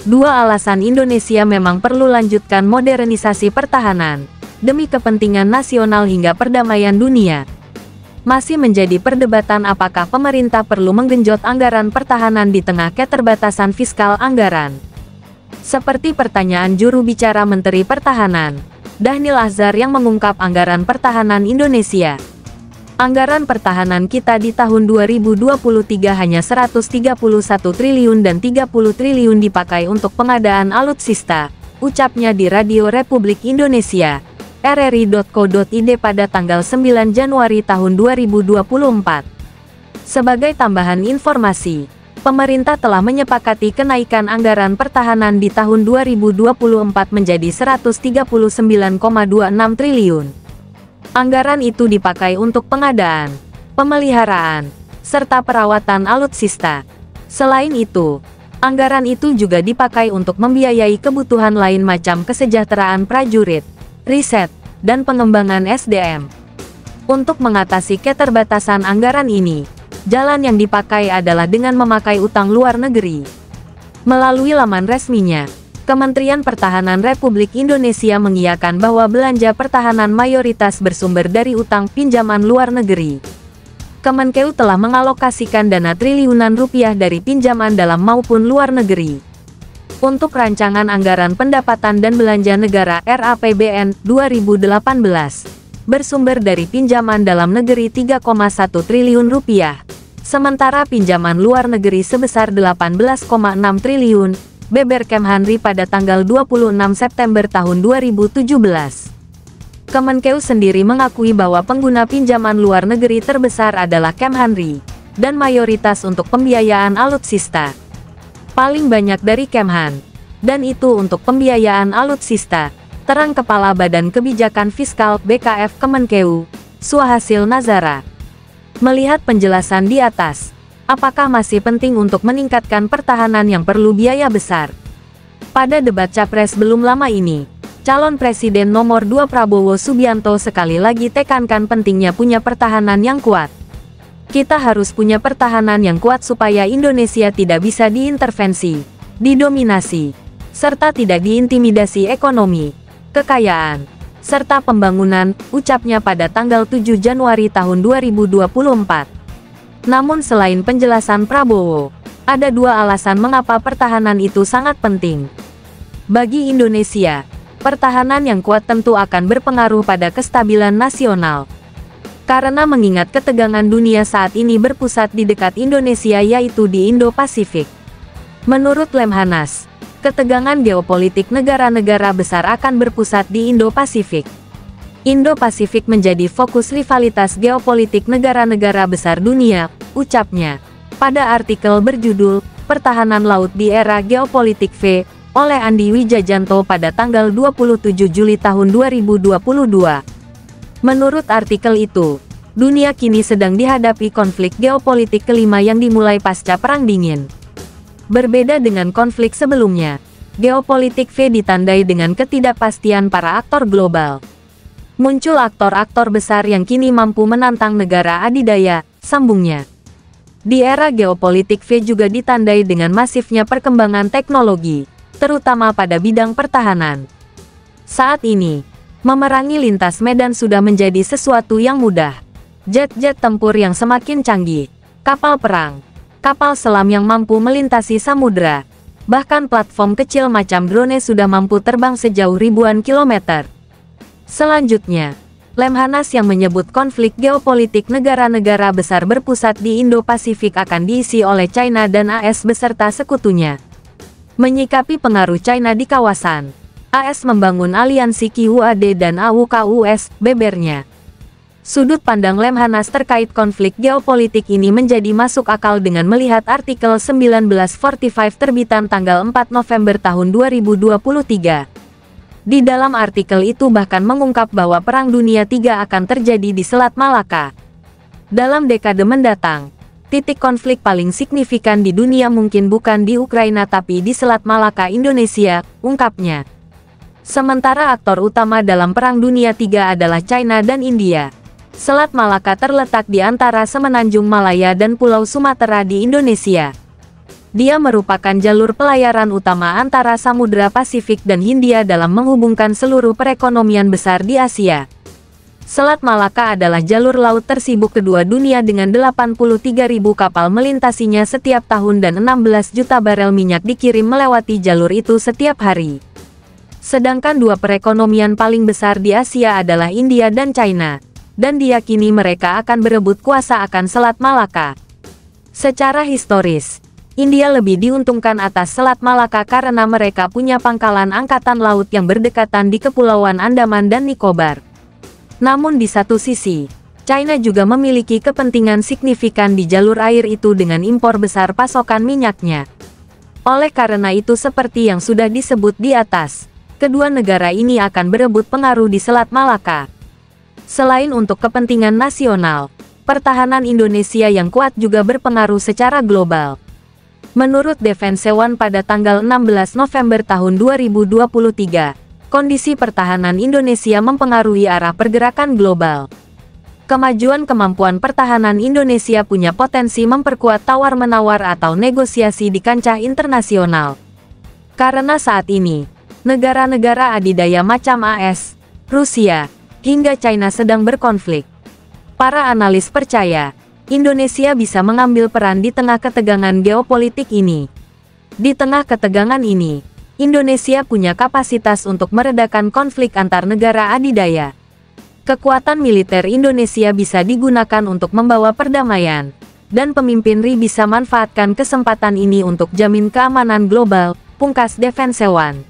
Dua alasan Indonesia memang perlu lanjutkan modernisasi pertahanan, demi kepentingan nasional hingga perdamaian dunia. Masih menjadi perdebatan apakah pemerintah perlu menggenjot anggaran pertahanan di tengah keterbatasan fiskal anggaran. Seperti pertanyaan juru bicara Menteri Pertahanan, Dhanil Ahzar yang mengungkap anggaran pertahanan Indonesia. Anggaran pertahanan kita di tahun 2023 hanya 131 triliun dan 30 triliun dipakai untuk pengadaan alutsista, ucapnya di Radio Republik Indonesia, rri.co.id pada tanggal 9 Januari tahun 2024. Sebagai tambahan informasi, pemerintah telah menyepakati kenaikan anggaran pertahanan di tahun 2024 menjadi 139,26 triliun. Anggaran itu dipakai untuk pengadaan, pemeliharaan, serta perawatan alutsista. Selain itu, anggaran itu juga dipakai untuk membiayai kebutuhan lain macam kesejahteraan prajurit, riset, dan pengembangan SDM. Untuk mengatasi keterbatasan anggaran ini, jalan yang dipakai adalah dengan memakai utang luar negeri. Melalui laman resminya, Kementerian Pertahanan Republik Indonesia mengiyakan bahwa belanja pertahanan mayoritas bersumber dari utang pinjaman luar negeri. Kemenkeu telah mengalokasikan dana triliunan rupiah dari pinjaman dalam maupun luar negeri. Untuk rancangan anggaran pendapatan dan belanja negara RAPBN 2018, bersumber dari pinjaman dalam negeri 3,1 triliun rupiah, sementara pinjaman luar negeri sebesar 18,6 triliun, beber Kemhanri pada tanggal 26 September tahun 2017. Kemenkeu sendiri mengakui bahwa pengguna pinjaman luar negeri terbesar adalah Kemhanri, dan mayoritas untuk pembiayaan alutsista. Paling banyak dari Kemhan, dan itu untuk pembiayaan alutsista, terang Kepala Badan Kebijakan Fiskal BKF Kemenkeu, Suhasil Nazara. Melihat penjelasan di atas, apakah masih penting untuk meningkatkan pertahanan yang perlu biaya besar? Pada debat Capres belum lama ini, calon Presiden nomor 2 Prabowo Subianto sekali lagi tekankan pentingnya punya pertahanan yang kuat. Kita harus punya pertahanan yang kuat supaya Indonesia tidak bisa diintervensi, didominasi, serta tidak diintimidasi ekonomi, kekayaan, serta pembangunan, ucapnya pada tanggal 7 Januari tahun 2024. Namun selain penjelasan Prabowo, ada dua alasan mengapa pertahanan itu sangat penting. Bagi Indonesia, pertahanan yang kuat tentu akan berpengaruh pada kestabilan nasional. Karena mengingat ketegangan dunia saat ini berpusat di dekat Indonesia yaitu di Indo-Pasifik. Menurut Lemhanas, ketegangan geopolitik negara-negara besar akan berpusat di Indo-Pasifik. Indo-Pasifik menjadi fokus rivalitas geopolitik negara-negara besar dunia, ucapnya, pada artikel berjudul, Pertahanan Laut di Era Geopolitik V, oleh Andi Wijajanto pada tanggal 27 Juli tahun 2022. Menurut artikel itu, dunia kini sedang dihadapi konflik geopolitik kelima yang dimulai pasca Perang Dingin. Berbeda dengan konflik sebelumnya, geopolitik V ditandai dengan ketidakpastian para aktor global. Muncul aktor-aktor besar yang kini mampu menantang negara adidaya, sambungnya. Di era geopolitik V juga ditandai dengan masifnya perkembangan teknologi, terutama pada bidang pertahanan. Saat ini, memerangi lintas medan sudah menjadi sesuatu yang mudah. Jet-jet tempur yang semakin canggih, kapal perang, kapal selam yang mampu melintasi samudera, bahkan platform kecil macam drone sudah mampu terbang sejauh ribuan kilometer. Selanjutnya, Lemhanas yang menyebut konflik geopolitik negara-negara besar berpusat di Indo-Pasifik akan diisi oleh China dan AS beserta sekutunya. Menyikapi pengaruh China di kawasan, AS membangun aliansi QUAD dan AUKUS, bebernya. Sudut pandang Lemhanas terkait konflik geopolitik ini menjadi masuk akal dengan melihat artikel 1945 terbitan tanggal 4 November tahun 2023. Di dalam artikel itu bahkan mengungkap bahwa Perang Dunia III akan terjadi di Selat Malaka. Dalam dekade mendatang, titik konflik paling signifikan di dunia mungkin bukan di Ukraina tapi di Selat Malaka Indonesia, ungkapnya. Sementara aktor utama dalam Perang Dunia III adalah China dan India. Selat Malaka terletak di antara Semenanjung Malaya dan Pulau Sumatera di Indonesia. Dia merupakan jalur pelayaran utama antara Samudra Pasifik dan Hindia dalam menghubungkan seluruh perekonomian besar di Asia. Selat Malaka adalah jalur laut tersibuk kedua dunia dengan 83.000 kapal melintasinya setiap tahun dan 16 juta barel minyak dikirim melewati jalur itu setiap hari. Sedangkan dua perekonomian paling besar di Asia adalah India dan China, dan diyakini mereka akan berebut kuasa akan Selat Malaka. Secara historis, India lebih diuntungkan atas Selat Malaka karena mereka punya pangkalan angkatan laut yang berdekatan di Kepulauan Andaman dan Nicobar. Namun di satu sisi, China juga memiliki kepentingan signifikan di jalur air itu dengan impor besar pasokan minyaknya. Oleh karena itu seperti yang sudah disebut di atas, kedua negara ini akan berebut pengaruh di Selat Malaka. Selain untuk kepentingan nasional, pertahanan Indonesia yang kuat juga berpengaruh secara global. Menurut Defense One pada tanggal 16 November tahun 2023, kondisi pertahanan Indonesia mempengaruhi arah pergerakan global. Kemajuan kemampuan pertahanan Indonesia punya potensi memperkuat tawar-menawar atau negosiasi di kancah internasional. Karena saat ini, negara-negara adidaya macam AS, Rusia, hingga China sedang berkonflik. Para analis percaya, Indonesia bisa mengambil peran di tengah ketegangan geopolitik ini. Di tengah ketegangan ini, Indonesia punya kapasitas untuk meredakan konflik antar negara adidaya. Kekuatan militer Indonesia bisa digunakan untuk membawa perdamaian, dan pemimpin RI bisa manfaatkan kesempatan ini untuk jamin keamanan global, pungkas Defense One.